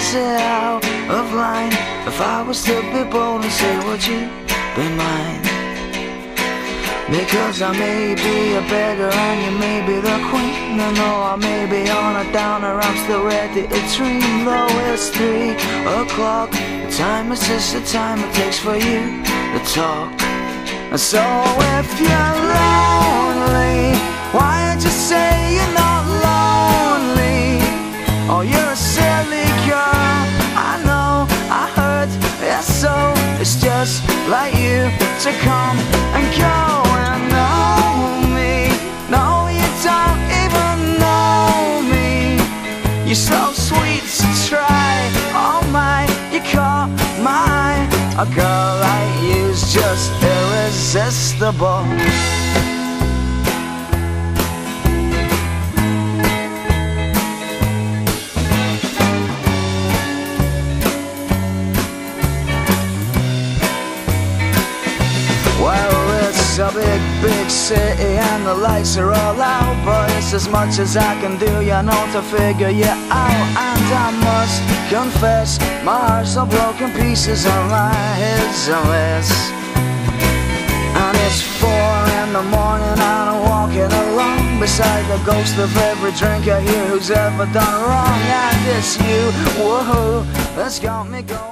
is it out of line? If I was to be bold and say, would you be mine? Because I may be a beggar and you may be the queen. I know I may be on a downer, I'm still ready to dream. Though it's 3 o'clock, the time is just the time it takes for you to talk. And so if you're lonely, why don't you say you're not lonely? Oh, you're a silly girl, I know, I heard, yeah, so it's just like you to come and go and know me. No, you don't even know me. You're so sweet to try, oh my, you caught my eye. A girl like you's just irresistible. It's a big, big city and the lights are all out, but it's as much as I can do, you know, to figure you out. And I must confess, my heart's all broken pieces and my head's a mess. And it's 4 in the morning and I'm walking along beside the ghost of every drinker here who's ever done wrong. And it's you, woohoo, that's got me going.